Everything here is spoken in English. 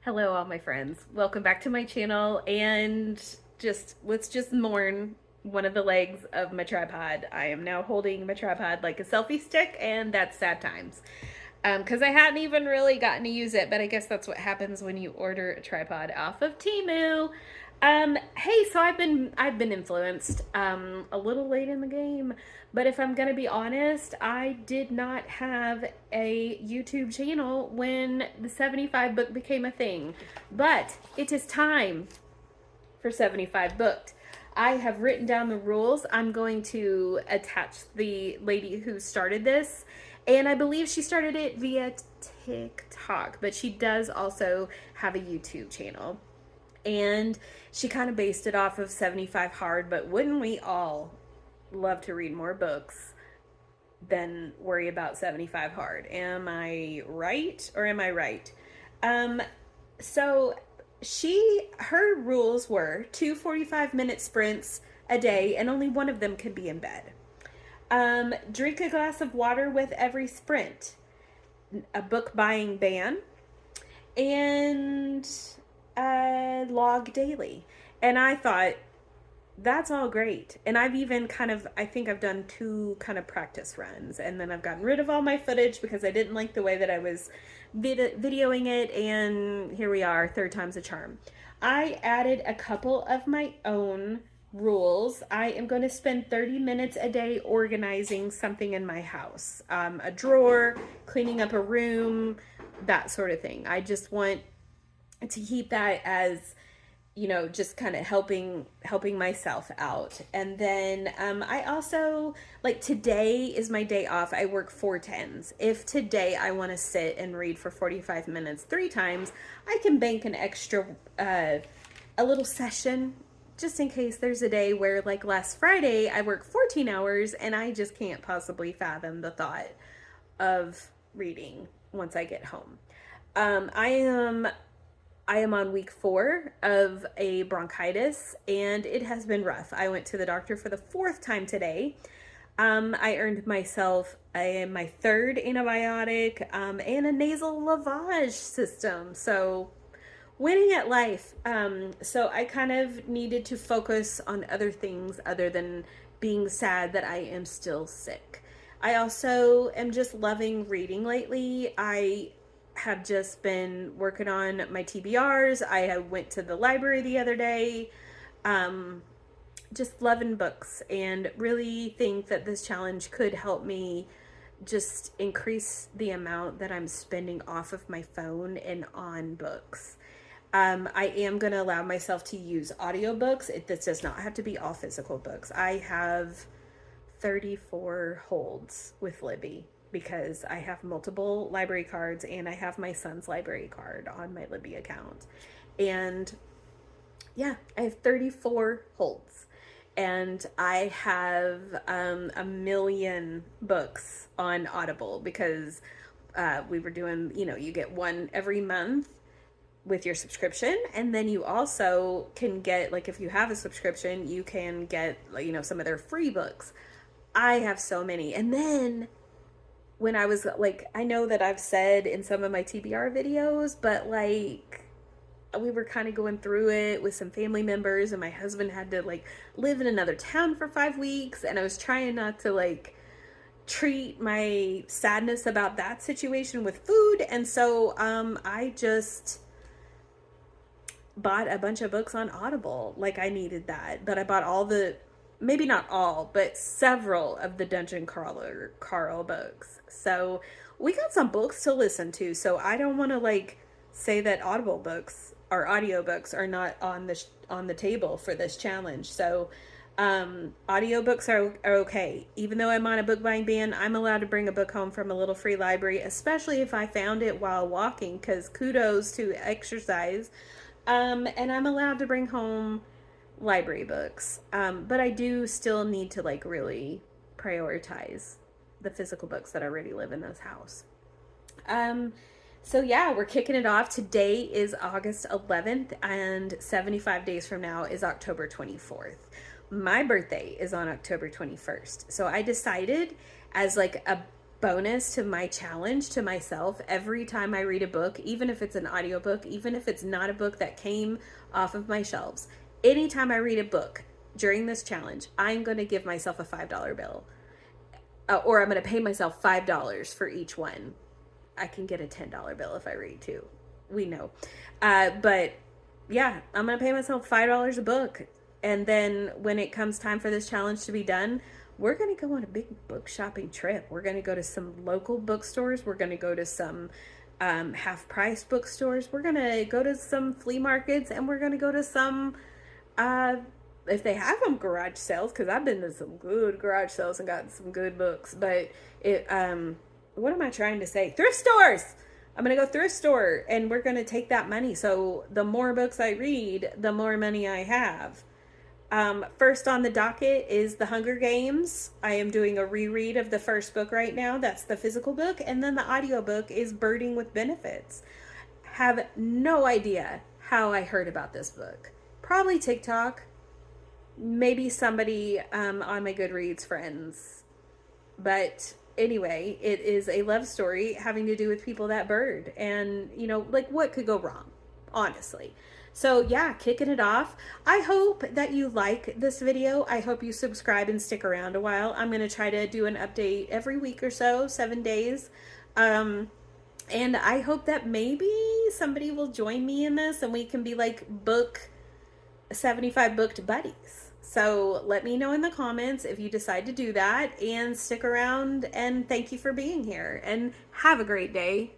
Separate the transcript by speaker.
Speaker 1: Hello, all my friends. Welcome back to my channel. And let's just mourn one of the legs of my tripod. I am now holding my tripod like a selfie stick, and that's sad times. Because I hadn't even really gotten to use it, but I guess that's what happens when you order a tripod off of Temu. Hey, so I've been influenced a little late in the game, but if I'm gonna be honest, I did not have a YouTube channel when the 75 book became a thing. But it is time for 75 booked. I have written down the rules. I'm going to attach the lady who started this, and I believe she started it via TikTok, but she does also have a YouTube channel. And she kind of based it off of 75 Hard, but wouldn't we all love to read more books than worry about 75 Hard? Am I right or am I right? Um, so her rules were two 45-minute sprints a day, and only one of them could be in bed. Drink a glass of water with every sprint. A book buying ban. And log daily. And I thought, that's all great. And I've even I think I've done two kind of practice runs, and then I've gotten rid of all my footage because I didn't like the way that I was videoing it, and here we are, third time's a charm. I added a couple of my own rules. I am going to spend 30 minutes a day organizing something in my house, a drawer, cleaning up a room, that sort of thing. I just want to keep that as, just kind of helping myself out. And then I also, like, today is my day off. I work 4 10s. If today I want to sit and read for 45 minutes 3 times, I can bank an extra a little session, just in case there's a day where, like last Friday, I work 14 hours and I just can't possibly fathom the thought of reading once I get home. I am on week 4 of a bronchitis, and it has been rough. I went to the doctor for the 4th time today. I earned myself my 3rd antibiotic, and a nasal lavage system. So, winning at life. So I kind of needed to focus on other things other than being sad that I am still sick. I also am just loving reading lately. I have just been working on my TBRs. I went to the library the other day. Just loving books, and really think that this challenge could help me just increase the amount that I'm spending off of my phone and on books. I am going to allow myself to use audiobooks. This does not have to be all physical books. I have 34 holds with Libby because I have multiple library cards, and I have my son's library card on my Libby account. And yeah, I have 34 holds. And I have a million books on Audible because we were doing, you get one every month with your subscription, and then you also can get, like, if you have a subscription, you can get, some of their free books. I have so many. And then when I was like, I know that I've said in some of my TBR videos, but like, we were kind of going through it with some family members, and my husband had to like live in another town for 5 weeks, and I was trying not to like treat my sadness about that situation with food. And so I just bought a bunch of books on Audible. Like, I needed that, but I bought maybe not all, but several of the Dungeon Carl books. So we got some books to listen to. So I don't want to like say that Audible books or audiobooks are not on the table for this challenge. So audiobooks are okay. Even though I'm on a book buying ban, I'm allowed to bring a book home from a little free library, especially if I found it while walking, because kudos to exercise. And I'm allowed to bring home library books. But I do still need to like really prioritize the physical books that already live in this house. So yeah, we're kicking it off. Today is August 11th, and 75 days from now is October 24th. My birthday is on October 21st. So I decided, as like a bonus to my challenge to myself every time I read a book, even if it's an audiobook, even if it's not a book that came off of my shelves. Anytime I read a book during this challenge, I'm going to give myself a $5 bill. Or I'm going to pay myself $5 for each one. I can get a $10 bill if I read too. We know. But yeah, I'm going to pay myself $5 a book. And then when it comes time for this challenge to be done, we're going to go on a big book shopping trip. We're going to go to some local bookstores. We're going to go to some half price bookstores. We're going to go to some flea markets, and we're going to go to some, if they have them, garage sales, because I've been to some good garage sales and gotten some good books. But what am I trying to say? Thrift stores! I'm going to go thrift store, and we're going to take that money. So the more books I read, the more money I have. First on the docket is The Hunger Games. I am doing a reread of the first book right now. That's the physical book. And then the audiobook is Birding with Benefits. Have no idea how I heard about this book. Probably TikTok. Maybe somebody on my Goodreads friends. But anyway, it is a love story having to do with people that bird. And, you know, like, what could go wrong? Honestly. So yeah, kicking it off. I hope that you like this video. I hope you subscribe and stick around a while. I'm going to try to do an update every week or so, 7 days. And I hope that maybe somebody will join me in this and we can be like book 75 booked buddies. So let me know in the comments if you decide to do that, and stick around, and thank you for being here, and have a great day.